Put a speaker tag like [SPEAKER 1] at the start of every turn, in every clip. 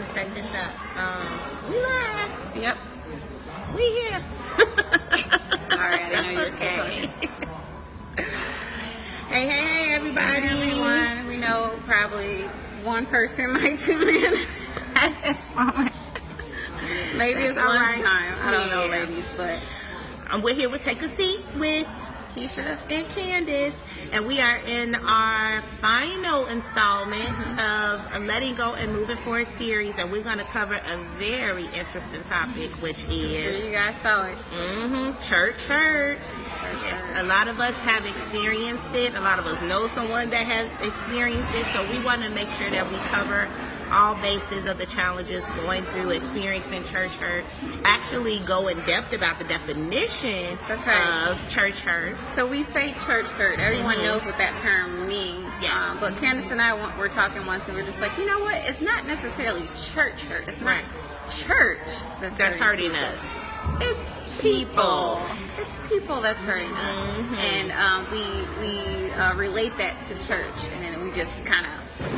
[SPEAKER 1] Set this up. We live.
[SPEAKER 2] Yep.
[SPEAKER 1] We here.
[SPEAKER 2] Sorry, I didn't know you were still
[SPEAKER 1] okay. Hey, everybody.
[SPEAKER 2] Hey, everyone. We know probably one person might tune in at this moment. Maybe it's lunchtime.
[SPEAKER 1] Right.
[SPEAKER 2] I don't know, ladies, but
[SPEAKER 1] we're here with Take a Seat with
[SPEAKER 2] Keisha
[SPEAKER 1] and Candace, and we are in our final installment of Letting Go and Moving Forward series, and we're going to cover a very interesting topic, which is
[SPEAKER 2] sure you guys saw it.
[SPEAKER 1] Church hurt.
[SPEAKER 2] Yes,
[SPEAKER 1] a lot of us have experienced it. A lot of us know someone that has experienced it, so we want to make sure that we cover all bases of the challenges going through experiencing church hurt, actually go in depth about the definition of church hurt.
[SPEAKER 2] So we say church hurt. Everyone knows what that term means.
[SPEAKER 1] Yes.
[SPEAKER 2] But Candace and I were talking once, and we're just like, you know what? It's not necessarily church hurt. It's not church that's hurting us. It's people. It's people that's hurting us. And we relate that to church, and then we just kind of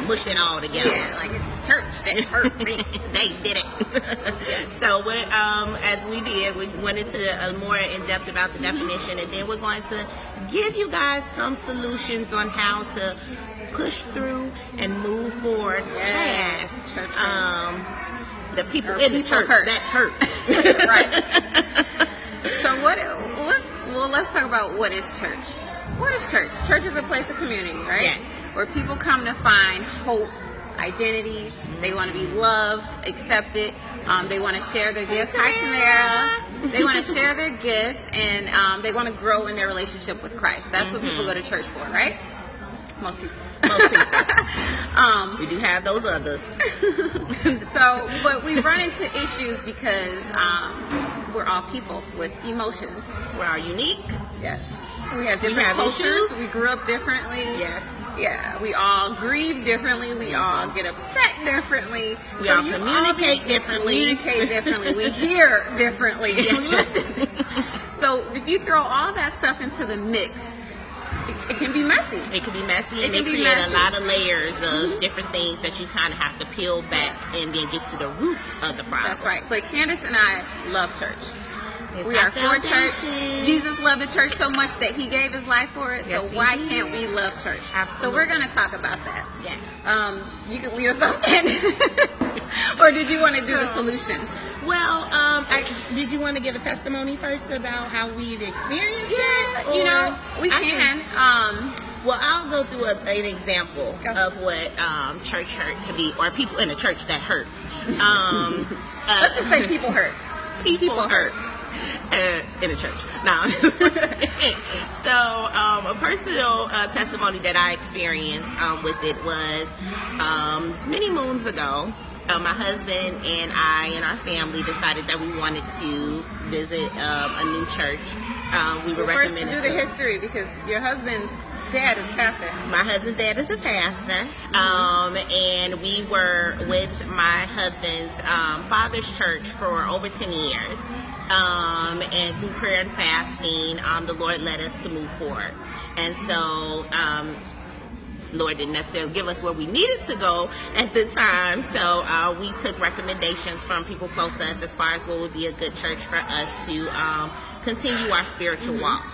[SPEAKER 1] mush it all together.
[SPEAKER 2] Yeah, like it's church that hurt me.
[SPEAKER 1] They did it. So as we did, we went into more in depth about the definition, and then we're going to give you guys some solutions on how to push through and move forward past
[SPEAKER 2] church
[SPEAKER 1] the people in the church that hurt.
[SPEAKER 2] Right. So let's talk about what is church. What is church? Church is a place of community, right?
[SPEAKER 1] Yes.
[SPEAKER 2] Where people come to find hope, identity. They want to be loved, accepted. They want to share their gifts. Hi, Tamara. They want to share their gifts, and they want to grow in their relationship with Christ. That's what people go to church for, right? Most people. We do have those others. But we run into issues because we're all people with emotions.
[SPEAKER 1] We're all unique.
[SPEAKER 2] Yes. We have different cultures.
[SPEAKER 1] Issues.
[SPEAKER 2] We grew up differently.
[SPEAKER 1] Yes.
[SPEAKER 2] Yeah. We all grieve differently. We all get upset differently.
[SPEAKER 1] We all communicate differently.
[SPEAKER 2] We hear differently. We listen. So if you throw all that stuff into the mix, it can be messy.
[SPEAKER 1] It can be messy, and it create a lot of layers of different things that you kind of have to peel back and then get to the root of the problem.
[SPEAKER 2] That's right. But Candace and I love church. We are for church. Jesus loved the church so much that he gave his life for it.
[SPEAKER 1] Yes,
[SPEAKER 2] so why can't we love church?
[SPEAKER 1] Absolutely.
[SPEAKER 2] So we're going to talk about that.
[SPEAKER 1] Yes.
[SPEAKER 2] You can lead us off, Candace. Or did you want to do the solutions?
[SPEAKER 1] Well, did you want to give a testimony first about how we've experienced it?
[SPEAKER 2] You know, we can.
[SPEAKER 1] Well, I'll go through an example of what church hurt can be, or people in a church that hurt.
[SPEAKER 2] Let's just say people hurt.
[SPEAKER 1] People hurt. In a church. Now, so a personal testimony that I experienced with it was many moons ago. My husband and I and our family decided that we wanted to visit a new church. We were recommended.
[SPEAKER 2] First, do the history, because your husband's dad is a pastor.
[SPEAKER 1] My husband's dad is a pastor, and we were with my husband's father's church for over 10 years. And through prayer and fasting, the Lord led us to move forward. And so, Lord didn't necessarily give us where we needed to go at the time. So we took recommendations from people close to us as far as what would be a good church for us to continue our spiritual walk.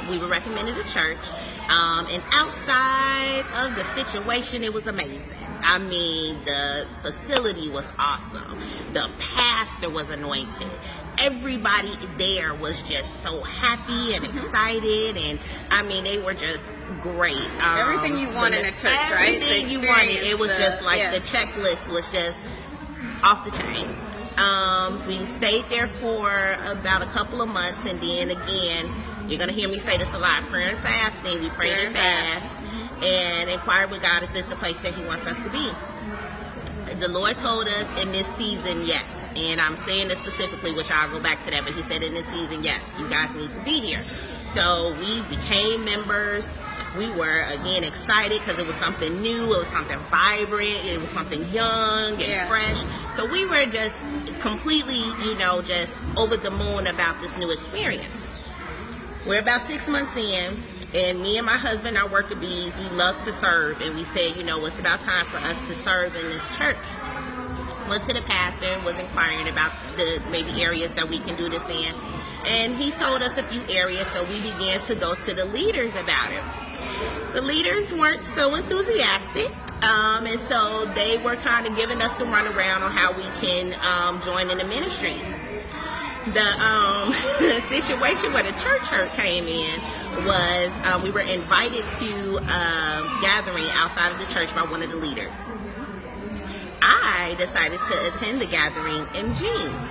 [SPEAKER 1] We were recommended a church, and outside of the situation, it was amazing. I mean, the facility was awesome. The pastor was anointed. Everybody there was just so happy and excited, and I mean, they were just great.
[SPEAKER 2] Everything you want in a church, right?
[SPEAKER 1] Everything you wanted. It was just like the checklist was just off the chain. We stayed there for about a couple of months, and then again, you're going to hear me say this a lot, prayer and fasting. We prayed and fast and inquired with God, is this the place that he wants us to be? The Lord told us in this season, yes. And I'm saying this specifically, which I'll go back to that, but he said in this season, yes, you guys need to be here. So we became members. We were, again, excited because it was something new. It was something vibrant. It was something young and fresh. So we were just completely, just over the moon about this new experience. We're about 6 months in, and me and my husband are worker bees. We love to serve, and we said, it's about time for us to serve in this church. went to the pastor and was inquiring about the maybe areas that we can do this in. And he told us a few areas, so we began to go to the leaders about it. The leaders weren't so enthusiastic, and so they were kind of giving us the runaround on how we can join in the ministries. The situation where the church hurt came in was we were invited to a gathering outside of the church by one of the leaders. I decided to attend the gathering in jeans.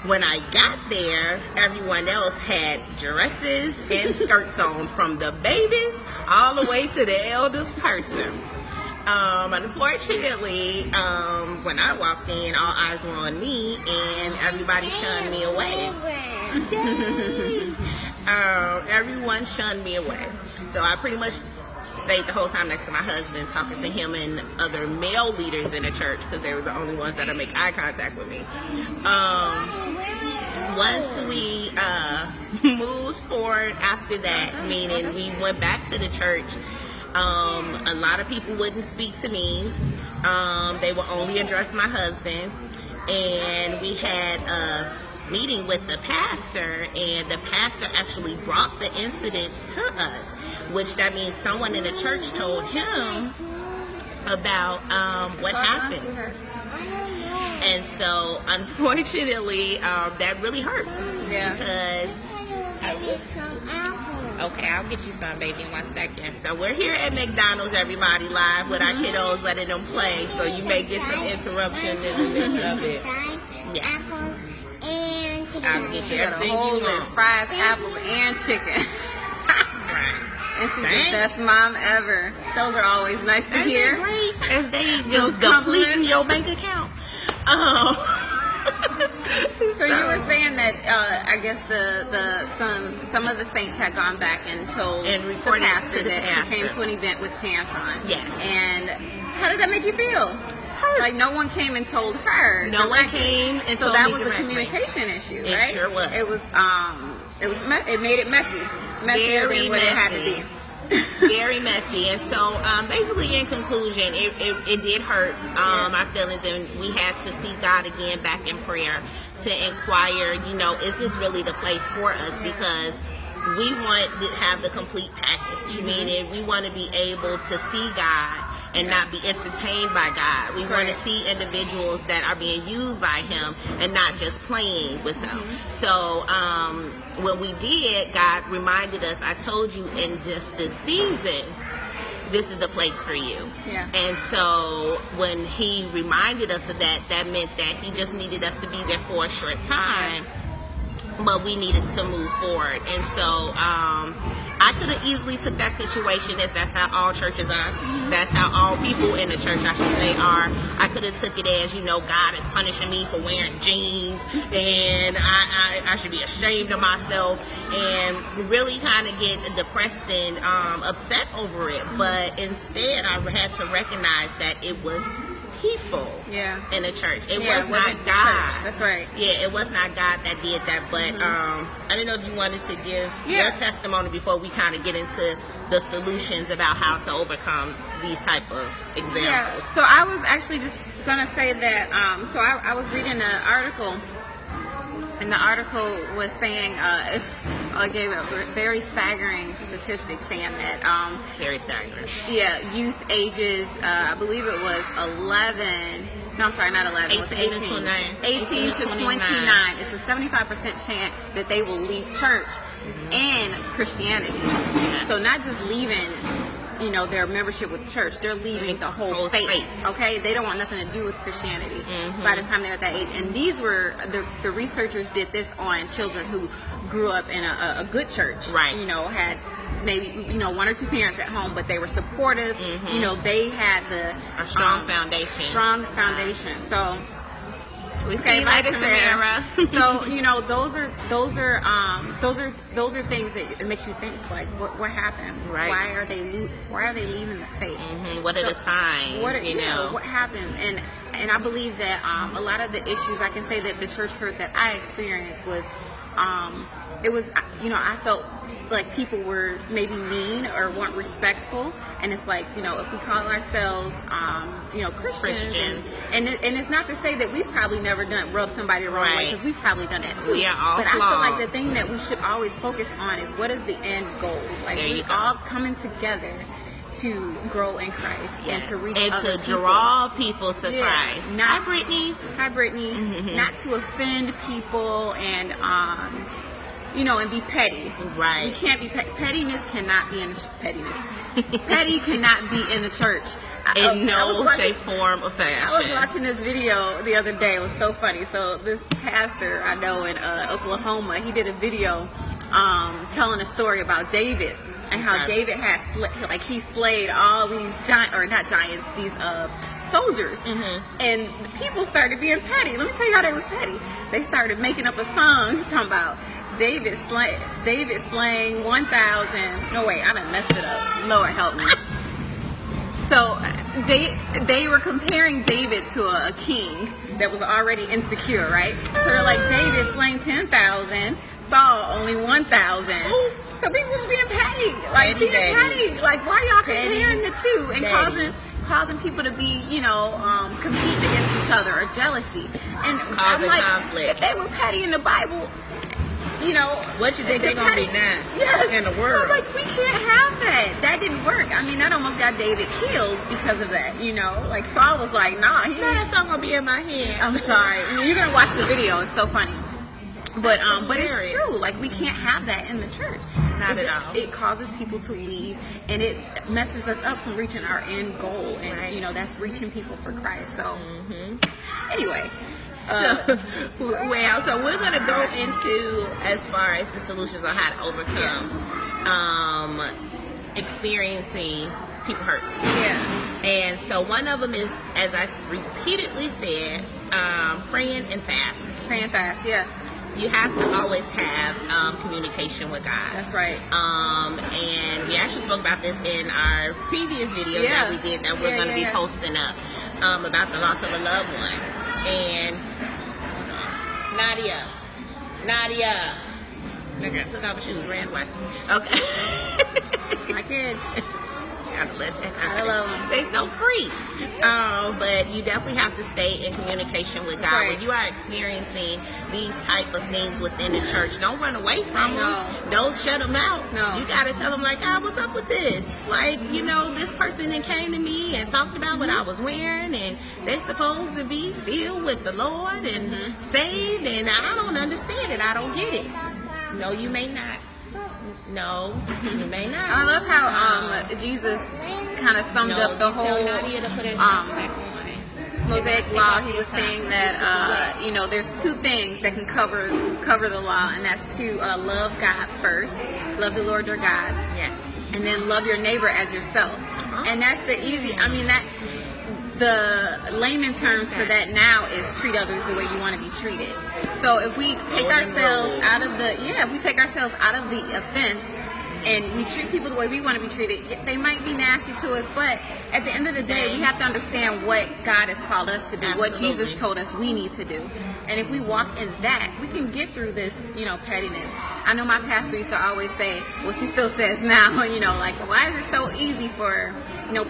[SPEAKER 1] When I got there, everyone else had dresses and skirts on, from the babies all the way to the eldest person. Unfortunately, when I walked in, all eyes were on me, and everybody shunned me away. Everyone shunned me away. So I pretty much stayed the whole time next to my husband, talking to him and other male leaders in the church, because they were the only ones that would make eye contact with me. Once we moved forward after that, meaning we went back to the church, a lot of people wouldn't speak to me. They would only address my husband. And we had a meeting with the pastor, and the pastor actually brought the incident to us, which that means someone in the church told him about what happened. And so, unfortunately, that really hurt.
[SPEAKER 3] Yeah.
[SPEAKER 1] Because okay, I'll get you some, baby, in 1 second. So we're here at McDonald's, everybody, live with our kiddos, letting them play. So you may get some interruption in the midst of it. Yeah.
[SPEAKER 4] Apples and chicken.
[SPEAKER 1] I'll get you
[SPEAKER 2] Got a
[SPEAKER 1] everything
[SPEAKER 2] whole
[SPEAKER 1] you want.
[SPEAKER 2] list: fries, apples, and chicken.
[SPEAKER 1] Right.
[SPEAKER 2] And she's
[SPEAKER 1] Thanks.
[SPEAKER 2] the best mom ever. Those are always nice to
[SPEAKER 1] Isn't
[SPEAKER 2] hear.
[SPEAKER 1] it great? As they
[SPEAKER 2] Those
[SPEAKER 1] just depleting
[SPEAKER 2] compliments.
[SPEAKER 1] your bank account.
[SPEAKER 2] So you were saying that I guess some of the saints had gone back and told
[SPEAKER 1] And
[SPEAKER 2] the
[SPEAKER 1] reported
[SPEAKER 2] pastor
[SPEAKER 1] to the
[SPEAKER 2] that
[SPEAKER 1] pastor.
[SPEAKER 2] she came to an event with pants on.
[SPEAKER 1] Yes.
[SPEAKER 2] And how did that make you feel?
[SPEAKER 1] Hurt.
[SPEAKER 2] Like no one came and told her.
[SPEAKER 1] No one
[SPEAKER 2] directly.
[SPEAKER 1] came and
[SPEAKER 2] so
[SPEAKER 1] told
[SPEAKER 2] that
[SPEAKER 1] me
[SPEAKER 2] was a
[SPEAKER 1] directly.
[SPEAKER 2] communication issue,
[SPEAKER 1] It
[SPEAKER 2] right?
[SPEAKER 1] sure was.
[SPEAKER 2] It was it made it messier
[SPEAKER 1] Very
[SPEAKER 2] than what it had to
[SPEAKER 1] messy.
[SPEAKER 2] be.
[SPEAKER 1] Very messy. And so basically in conclusion, it did hurt my feelings, and we had to seek God again back in prayer to inquire, is this really the place for us? Because we want to have the complete package, meaning we want to be able to see God and not be entertained by God. We want to see individuals that are being used by Him and not just playing with Him. So when we did, God reminded us, I told you in just this season, this is the place for you.
[SPEAKER 2] Yeah.
[SPEAKER 1] And so when He reminded us of that, that meant that He just needed us to be there for a short time, but we needed to move forward. And so I could have easily took that situation as that's how all churches are. That's how all people in the church, I should say, are. I could have took it as, God is punishing me for wearing jeans, and I should be ashamed of myself, and really kind of get depressed and upset over it. But instead, I had to recognize that it was people in the church. It was not
[SPEAKER 2] wasn't the
[SPEAKER 1] God.
[SPEAKER 2] church. That's right.
[SPEAKER 1] Yeah, it was not God that did that. But I don't know if you wanted to give your testimony before we kind of get into the solutions about how to overcome these type of examples.
[SPEAKER 2] Yeah. So I was actually just gonna say that. So I was reading an article, and the article was saying gave a very staggering statistic saying that
[SPEAKER 1] Very staggering.
[SPEAKER 2] youth ages I believe it was 11. No, I'm sorry, not 11. It was
[SPEAKER 1] 18 to
[SPEAKER 2] 18.
[SPEAKER 1] 29.
[SPEAKER 2] 18 to 29. It's a 75% chance that they will leave church and Christianity. So not just leaving, their membership with the church, they're leaving the whole faith. Okay, they don't want nothing to do with Christianity by the time they're at that age. And these were the researchers did this on children who grew up in a good church.
[SPEAKER 1] Right.
[SPEAKER 2] Had maybe one or two parents at home, but they were supportive. They had
[SPEAKER 1] A strong foundation.
[SPEAKER 2] Strong foundation. So.
[SPEAKER 1] We
[SPEAKER 2] Okay,
[SPEAKER 1] see
[SPEAKER 2] bye,
[SPEAKER 1] later,
[SPEAKER 2] Tamara.
[SPEAKER 1] Tamara.
[SPEAKER 2] So those are things that it makes you think, like what happened?
[SPEAKER 1] Right.
[SPEAKER 2] Why are they leaving the faith?
[SPEAKER 1] What are the signs?
[SPEAKER 2] What happens? And I believe that a lot of the issues, I can say that the church hurt that I experienced was it was, I felt like people were maybe mean or weren't respectful, and it's like, if we call ourselves Christians. And it's not to say that we've probably never rubbed somebody the wrong way, because we've probably done that too.
[SPEAKER 1] We are all
[SPEAKER 2] but
[SPEAKER 1] flawed.
[SPEAKER 2] I feel like the thing that we should always focus on is, what is the end goal? Like, we all coming together to grow in Christ and to reach
[SPEAKER 1] and
[SPEAKER 2] other
[SPEAKER 1] to
[SPEAKER 2] people.
[SPEAKER 1] Draw people to Christ.
[SPEAKER 2] Hi,
[SPEAKER 1] Brittany.
[SPEAKER 2] Mm-hmm. Not to offend people and and be petty.
[SPEAKER 1] Right.
[SPEAKER 2] We can't be pettiness cannot be in the pettiness. Petty cannot be in the church.
[SPEAKER 1] In no shape, form, or fashion.
[SPEAKER 2] I was watching this video the other day. It was so funny. So this pastor I know in Oklahoma, he did a video telling a story about David and how David has he slayed all these these soldiers, and the people started being petty. Let me tell you how they was petty. They started making up a song talking about David slaying 1,000. No, wait, I done messed it up. Lord help me. So they were comparing David to a king that was already insecure, right? So they're like, David slaying 10,000, Saul only 1,000. So people was being petty, like being petty. Like, why y'all comparing the two and causing people to be, competing against each other, or jealousy? And I'm like,
[SPEAKER 1] conflict.
[SPEAKER 2] If they were petty in the Bible,
[SPEAKER 1] what you think they're gonna be now?
[SPEAKER 2] Yes.
[SPEAKER 1] In the world.
[SPEAKER 2] So, we can't have that. That didn't work. I mean, that almost got David killed because of that. Like Saul was like, nah,
[SPEAKER 1] that song gonna be in my head.
[SPEAKER 2] I'm sorry. You're gonna watch the video. It's so funny. But it's true. Like, we can't have that in the church.
[SPEAKER 1] Not at all.
[SPEAKER 2] It causes people to leave, and it messes us up from reaching our end goal. And that's reaching people for Christ. So anyway.
[SPEAKER 1] So we're going to go into, as far as the solutions on how to overcome experiencing people hurt.
[SPEAKER 2] Yeah.
[SPEAKER 1] And so one of them is, as I repeatedly said, praying and fasting.
[SPEAKER 2] Praying and fast, yeah.
[SPEAKER 1] You have to always have communication with God.
[SPEAKER 2] That's right.
[SPEAKER 1] And we actually spoke about this in our previous video that we did that we're going to be posting up about the loss of a loved one. And Nadia. I took off her shoes, ran away. Okay.
[SPEAKER 2] It's my kids.
[SPEAKER 1] Gotta let that
[SPEAKER 2] I love them.
[SPEAKER 1] They so free. But you definitely have to stay in communication with God.
[SPEAKER 2] Right.
[SPEAKER 1] When you are experiencing these type of things within the church, don't run away from them. Don't shut them out.
[SPEAKER 2] No.
[SPEAKER 1] You gotta tell them, like, what's up with this? Like, this person that came to me and talked about what I was wearing, and they're supposed to be filled with the Lord and saved, and I don't understand it. I don't get it. No, you may not. No, you may not.
[SPEAKER 2] I love how Jesus kind of summed up the whole Mosaic law. He was saying that there's two things that can cover the law, and that's to love God first, love the Lord your God, and then love your neighbor as yourself. And that's the easy. I mean, that the layman terms for that now is treat others the way you want to be treated. So if we take ourselves out of the offense and we treat people the way we want to be treated, they might be nasty to us, but at the end of the day, we have to understand what God has called us to do, what Jesus told us we need to do. And if we walk in that, we can get through this, pettiness. I know my pastor used to always say, well, she still says now, like, why is it so easy for,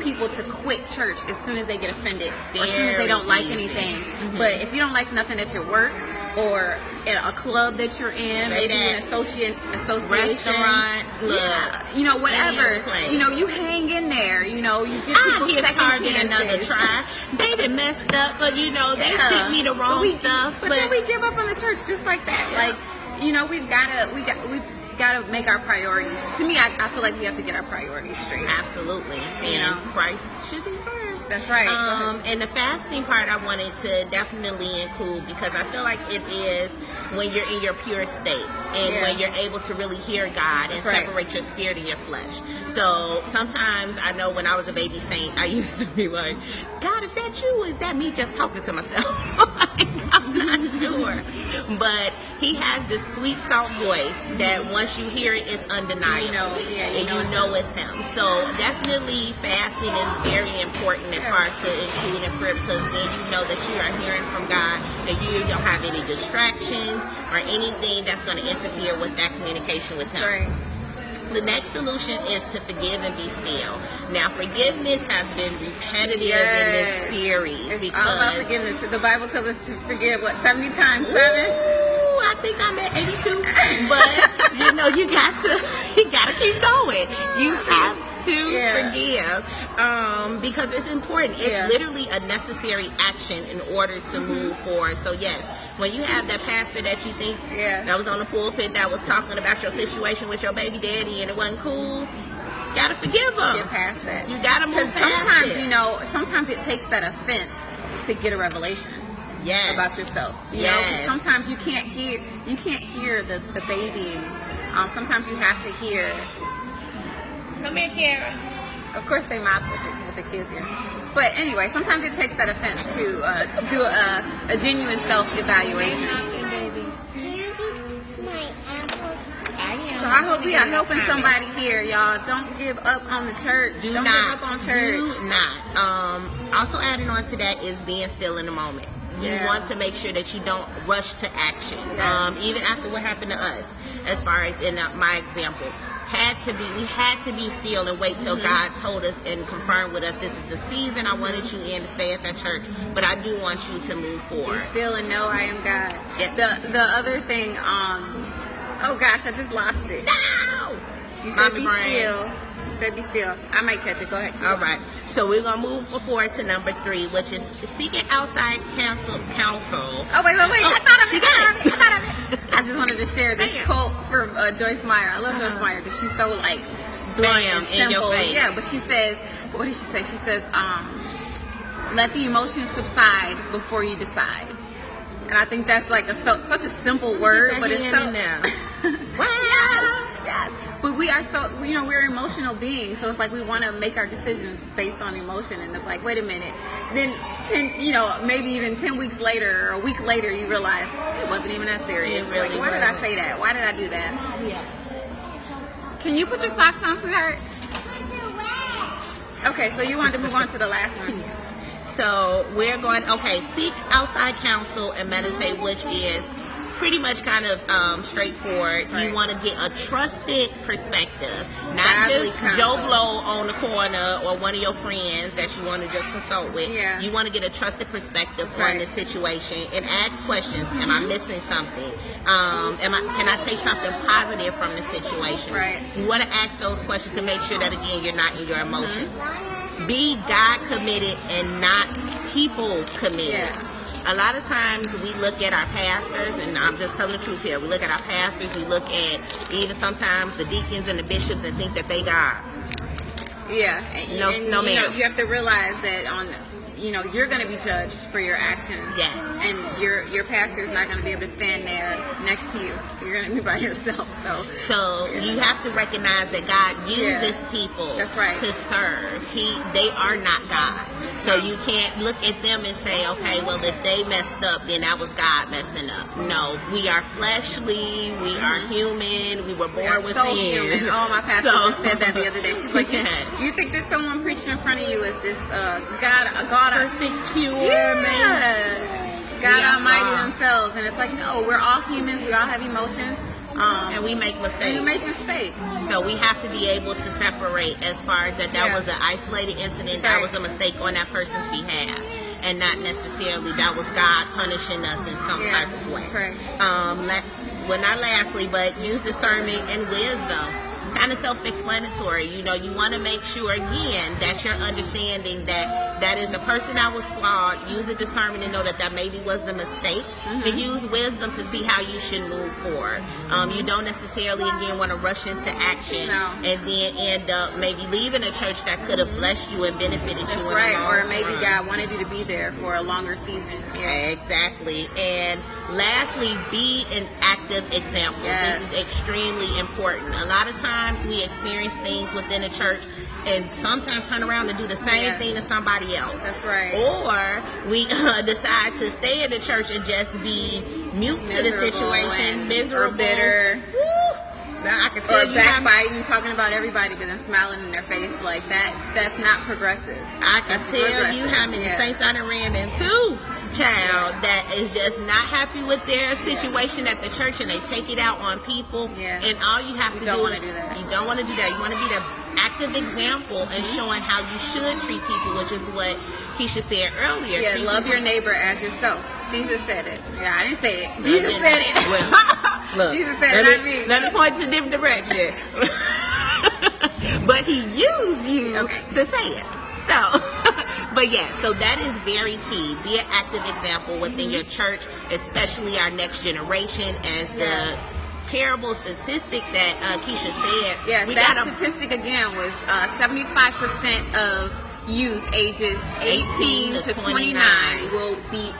[SPEAKER 2] people to quit church as soon as they get offended or as soon as they don't like anything? But if you don't like nothing at your work or at a club that you're in, maybe an association,
[SPEAKER 1] restaurant, club,
[SPEAKER 2] whatever, you hang in there, you give people second chances.
[SPEAKER 1] Another try. They done messed up, but they sent me the wrong stuff.
[SPEAKER 2] But then we give up on the church just like that. Like, we've got to make our priorities. To me, I feel like we have to get our priorities straight.
[SPEAKER 1] Absolutely. And Christ should be first.
[SPEAKER 2] That's right.
[SPEAKER 1] And the fasting part I wanted to definitely include, because I feel like it is when you're in your pure state and when you're able to really hear God and separate your spirit and your flesh. So sometimes I know when I was a baby saint, I used to be like, God, is that you? Or is that me just talking to myself? I'm not sure. But he has this sweet, soft voice that once you hear it, it's undeniable.
[SPEAKER 2] You
[SPEAKER 1] know it's him. So definitely fasting is very important as far as to include in prayer, because then you know that you are hearing from God, that you don't have any distractions or anything that's going to interfere with that communication with him.
[SPEAKER 2] Right.
[SPEAKER 1] The next solution is to forgive and be still. Now, forgiveness has been repetitive in this series.
[SPEAKER 2] It's all about forgiveness. The Bible tells us to forgive, 70 times 7?
[SPEAKER 1] Ooh, I think I'm at 82. But, you got to keep going. You have to forgive because it's important. It's literally a necessary action in order to move forward. So, yes. When you have that pastor that you think that was on the pulpit that was talking about your situation with your baby daddy and it wasn't cool, you gotta forgive them.
[SPEAKER 2] Get past that.
[SPEAKER 1] You gotta move past it.
[SPEAKER 2] Sometimes it takes that offense to get a revelation about yourself. You know, sometimes you can't hear the baby. Sometimes you have to hear.
[SPEAKER 1] Come here, Kara.
[SPEAKER 2] Of course, they mock with the kids here. But anyway, sometimes it takes that offense to do a genuine self-evaluation. So I hope we are helping somebody here, y'all. Don't give up on the church. Don't give up on church.
[SPEAKER 1] Do not. Also adding on to that is being still in the moment. You want to make sure that you don't rush to action. Even after what happened to us, as far as in my example. We had to be still and wait till God told us and confirmed with us, this is the season I wanted you in to stay at that church, but I do want you to move forward.
[SPEAKER 2] Be still and know I am God. The other thing, oh gosh, I just lost it.
[SPEAKER 1] No!
[SPEAKER 2] You said be still. You said be still. I might catch it. Go ahead.
[SPEAKER 1] All right. So we're going to move forward to number 3, which is seeking outside counsel.
[SPEAKER 2] Oh, wait. I thought of it. I just wanted to share this quote from Joyce Meyer. I love Joyce Meyer because she's so blunt and simple.
[SPEAKER 1] In your face.
[SPEAKER 2] Yeah, but she says, what did she say? She says, let the emotions subside before you decide. And I think that's such a simple word, but it's so.
[SPEAKER 1] In there.
[SPEAKER 2] Yes. But we are so, we're emotional beings. So it's like we want to make our decisions based on emotion. And it's like, wait a minute. Then maybe even 10 weeks later or a week later, you realize it wasn't even that serious.
[SPEAKER 1] Really
[SPEAKER 2] why did I say that? Why did I do that? Yeah. Can you put your socks on, sweetheart? Okay, so you wanted to move on to the last one.
[SPEAKER 1] So we're going, seek outside counsel and meditate, which is pretty much kind of straightforward. Right. You want to get a trusted perspective, not just Joe Blow on the corner or one of your friends that you want to just consult with.
[SPEAKER 2] Yeah.
[SPEAKER 1] You want to get a trusted perspective on this situation and ask questions. Am I missing something? Can I take something positive from the situation?
[SPEAKER 2] Right.
[SPEAKER 1] You want to ask those questions to make sure that, again, you're not in your emotions. Be God committed and not people committed.
[SPEAKER 2] Yeah.
[SPEAKER 1] A lot of times we look at our pastors, and I'm just telling the truth here, we look at our pastors, we look at even sometimes the deacons and the bishops and think that they God.
[SPEAKER 2] Yeah.
[SPEAKER 1] No, ma'am.
[SPEAKER 2] You have to realize that you're going to be judged for your actions.
[SPEAKER 1] Yes.
[SPEAKER 2] And your pastor is not going to be able to stand there next to you. You're going to be by yourself.
[SPEAKER 1] So you have to recognize that God uses people to serve. They are not God. So you can't look at them and say, okay, well, if they messed up, then that was God messing up. No, we are fleshly. We are human. We were born with sin.
[SPEAKER 2] Human. Oh, my pastor just said that the other day. She's like, you think that someone preaching in front of you is this God,
[SPEAKER 1] perfect, pure man.
[SPEAKER 2] God Almighty themselves. And it's like, no, we're all humans. We all have emotions.
[SPEAKER 1] And we make mistakes. So we have to be able to separate as far as that was an isolated incident, that was a mistake on that person's behalf, and not necessarily that was God punishing us in some type of way.
[SPEAKER 2] That's right.
[SPEAKER 1] Not lastly, but use discernment and wisdom. Kind of self-explanatory. You want to make sure, again, that you're understanding that is the person that was flawed. Use the discernment and know that maybe was the mistake. And use wisdom to see how you should move forward. You don't necessarily, again, want to rush into action and then end up maybe leaving a church that could have blessed you and benefited you.
[SPEAKER 2] That's right. Or maybe God wanted you to be there for a longer season.
[SPEAKER 1] Yeah, exactly. And lastly, be an active example.
[SPEAKER 2] Yes.
[SPEAKER 1] This is extremely important. A lot of times we experience things within a church and sometimes turn around and do the same thing to somebody somebody else.
[SPEAKER 2] That's right.
[SPEAKER 1] Or we decide to stay in the church and just be mute to the situation, miserable,
[SPEAKER 2] or bitter.
[SPEAKER 1] Woo. Now, I can tell
[SPEAKER 2] Or
[SPEAKER 1] you
[SPEAKER 2] backbiting, talking about everybody, but then smiling in their face like that. That's not progressive.
[SPEAKER 1] I can
[SPEAKER 2] That's
[SPEAKER 1] tell
[SPEAKER 2] regressive.
[SPEAKER 1] you how many
[SPEAKER 2] Yeah.
[SPEAKER 1] saints I done ran into, child, that is just not happy with their situation at the church, and they take it out on people.
[SPEAKER 2] Yeah.
[SPEAKER 1] And all you have
[SPEAKER 2] You
[SPEAKER 1] to
[SPEAKER 2] don't
[SPEAKER 1] do
[SPEAKER 2] wanna
[SPEAKER 1] is
[SPEAKER 2] do that.
[SPEAKER 1] you don't want to do that. You want to be the active example and showing how you should treat people, which is what Keisha said earlier.
[SPEAKER 2] Yeah,
[SPEAKER 1] Treat
[SPEAKER 2] love
[SPEAKER 1] people-
[SPEAKER 2] your neighbor as yourself. Jesus said it. Yeah, I didn't say it. Jesus
[SPEAKER 1] didn't.
[SPEAKER 2] said it.
[SPEAKER 1] Well, look,
[SPEAKER 2] Jesus said it, not me.
[SPEAKER 1] Let me point to different directions. But he used you
[SPEAKER 2] Okay.
[SPEAKER 1] to say it. So, but yeah, so that is very key. Be an active example within your church, especially our next generation, as
[SPEAKER 2] Yes.
[SPEAKER 1] the terrible statistic that Keisha said.
[SPEAKER 2] Yes,
[SPEAKER 1] we
[SPEAKER 2] that
[SPEAKER 1] gotta-
[SPEAKER 2] statistic again was 75% of youth ages 18 to 29 will be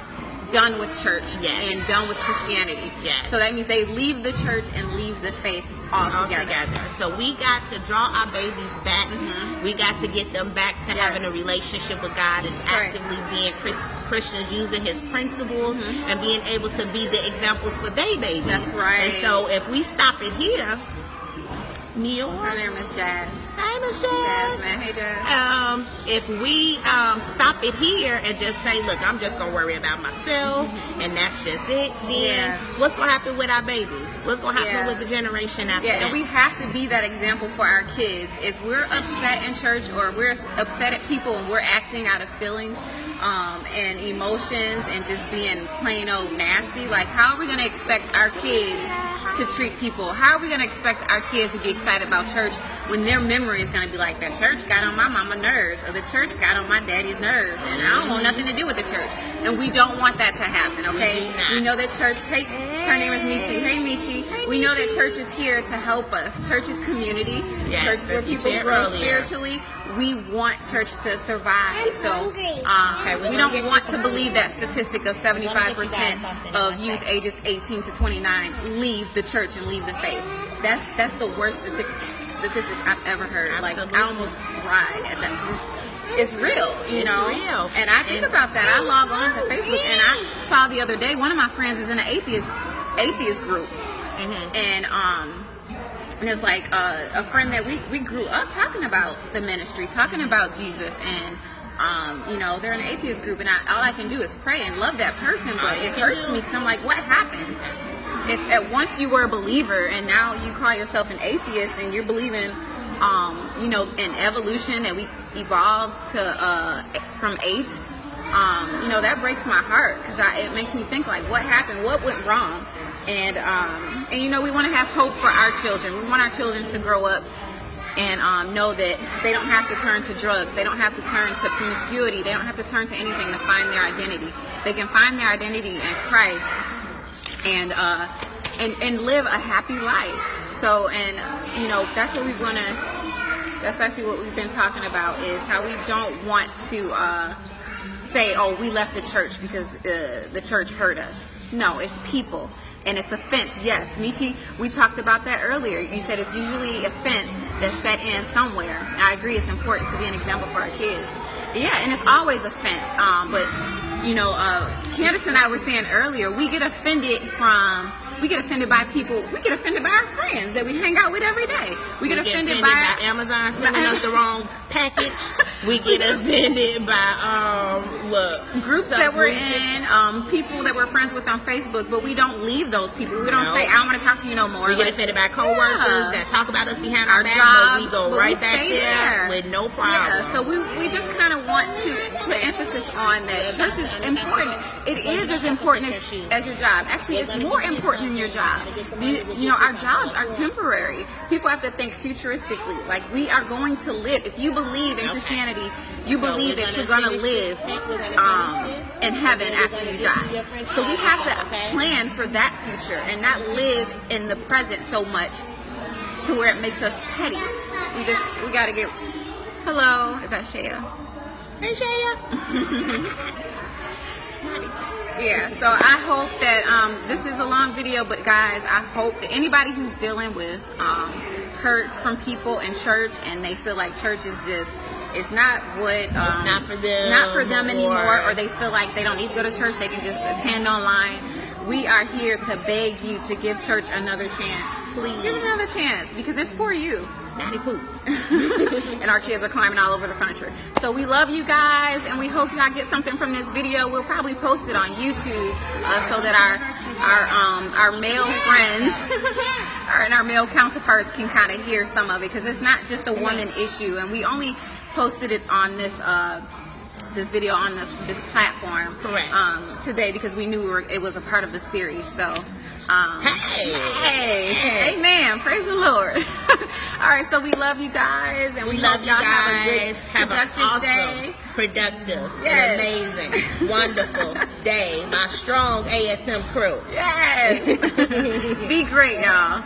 [SPEAKER 2] done with church
[SPEAKER 1] Yes.
[SPEAKER 2] and done with Christianity.
[SPEAKER 1] Yes.
[SPEAKER 2] So that means they leave the church and leave the faith altogether.
[SPEAKER 1] altogether. So we got to draw our babies back. We got to get them back to
[SPEAKER 2] Yes.
[SPEAKER 1] having a relationship with God and
[SPEAKER 2] That's right.
[SPEAKER 1] actively being Christians, using His principles and being able to be the examples for their babies.
[SPEAKER 2] That's right.
[SPEAKER 1] And so if we stop it here, Neil,
[SPEAKER 2] Her name is Jazz.
[SPEAKER 1] hi, Miss Jazz.
[SPEAKER 2] Jasmine. Hey, Jazz.
[SPEAKER 1] If we stop it here and just say, look, I'm just gonna worry about myself and that's just it, then
[SPEAKER 2] Yeah.
[SPEAKER 1] what's gonna happen with our babies? What's gonna happen
[SPEAKER 2] Yeah.
[SPEAKER 1] with the generation after
[SPEAKER 2] Yeah,
[SPEAKER 1] that?
[SPEAKER 2] and we have to be that example for our kids. If we're upset in church or we're upset at people and we're acting out of feelings and emotions and just being plain old nasty, like how are we going to expect our kids to treat people? How are we going to expect our kids to be excited about church when their memory is going to be like, the church got on my mama's nerves or the church got on my daddy's nerves and I don't want nothing to do with the church. And we don't want that to happen, okay?
[SPEAKER 1] We do not.
[SPEAKER 2] We know that church, hey, her name is Michi. Hey, Michi. We know that church is here to help us. Church is community.
[SPEAKER 1] Yes,
[SPEAKER 2] Church is where
[SPEAKER 1] as we
[SPEAKER 2] people
[SPEAKER 1] said
[SPEAKER 2] grow
[SPEAKER 1] earlier.
[SPEAKER 2] spiritually. We want church to survive.
[SPEAKER 4] I'm
[SPEAKER 2] So
[SPEAKER 4] hungry.
[SPEAKER 1] Okay, we're
[SPEAKER 2] we
[SPEAKER 1] gonna
[SPEAKER 2] don't
[SPEAKER 1] get
[SPEAKER 2] want
[SPEAKER 1] you
[SPEAKER 2] to believe that statistic of 75% of youth ages 18 to 29 leave the church and leave the faith. That's the worst statistic I've ever heard. Like
[SPEAKER 1] Absolutely.
[SPEAKER 2] I almost cried at that. 'Cause it's real, you
[SPEAKER 1] It's
[SPEAKER 2] know.
[SPEAKER 1] real.
[SPEAKER 2] And I think about that. I log on to Facebook and I saw the other day one of my friends is in an atheist group, and it's like a friend that we grew up talking about the ministry, talking about Jesus, and you know, they're in an atheist group, and all I can do is pray and love that person, but it hurts me because I'm like, what happened? If at once you were a believer and now you call yourself an atheist and you're believing, you know, in evolution, that we evolved to from apes, you know, that breaks my heart because it makes me think like, what happened? What went wrong? And you know, we want to have hope for our children. We want our children to grow up and know that they don't have to turn to drugs. They don't have to turn to promiscuity. They don't have to turn to anything to find their identity. They can find their identity in Christ and live a happy life. So, and you know, that's what we want to. That's actually what we've been talking about, is how we don't want to say, oh, we left the church because the church hurt us. No, it's people. And it's offense. Yes, Michi, we talked about that earlier. You said it's usually offense that's set in somewhere. And I agree, it's important to be an example for our kids. Yeah, and it's always offense. But, you know, Candace and I were saying earlier, we get offended by people. We get offended by our friends that we hang out with every day. We get offended by
[SPEAKER 1] Amazon sending us the wrong package. We get offended by
[SPEAKER 2] groups that we're in, people that we're friends with on Facebook, but we don't leave those people. We don't say, I don't want to talk to you no more.
[SPEAKER 1] We get offended by coworkers
[SPEAKER 2] Yeah.
[SPEAKER 1] that talk about us behind
[SPEAKER 2] Our
[SPEAKER 1] our back,
[SPEAKER 2] jobs,
[SPEAKER 1] but we go
[SPEAKER 2] but
[SPEAKER 1] right
[SPEAKER 2] we
[SPEAKER 1] back
[SPEAKER 2] stay
[SPEAKER 1] there
[SPEAKER 2] there.
[SPEAKER 1] with no problem.
[SPEAKER 2] Yeah, so we just kind of want to put emphasis on that church is important. It is as important as your job. Actually, it's more important than your job. You know, our jobs are temporary. People have to think futuristically. Like, we are going to live. If you believe in Christianity, you believe that you're going to live in heaven after you die. So we have to plan for that future and not live in the present so much to where it makes us petty. We got to get. Hello, is that Shaya?
[SPEAKER 1] Hey, Shaya.
[SPEAKER 2] Yeah, so I hope that this is a long video, but guys, I hope that anybody who's dealing with hurt from people in church and they feel like church is just it's not what
[SPEAKER 1] It's not for them.
[SPEAKER 2] not for them anymore, or they feel like they don't need to go to church, they can just attend online. We are here to beg you to give church another chance.
[SPEAKER 1] Please.
[SPEAKER 2] Give it another chance, because it's for you.
[SPEAKER 1] Natty Poop.
[SPEAKER 2] And our kids are climbing all over the furniture. So we love you guys, and we hope y'all get something from this video. We'll probably post it on YouTube so that our male friends and our male counterparts can kind of hear some of it, because it's not just a woman issue, and we only posted it on this video on this platform today because we knew it was a part of the series. So hey, amen, praise the Lord. All right, so we love you guys, and we hope y'all have a good, productive day.
[SPEAKER 1] Productive,
[SPEAKER 2] Yes.
[SPEAKER 1] and amazing, wonderful day. My strong ASM crew.
[SPEAKER 2] Yes. Be great, y'all.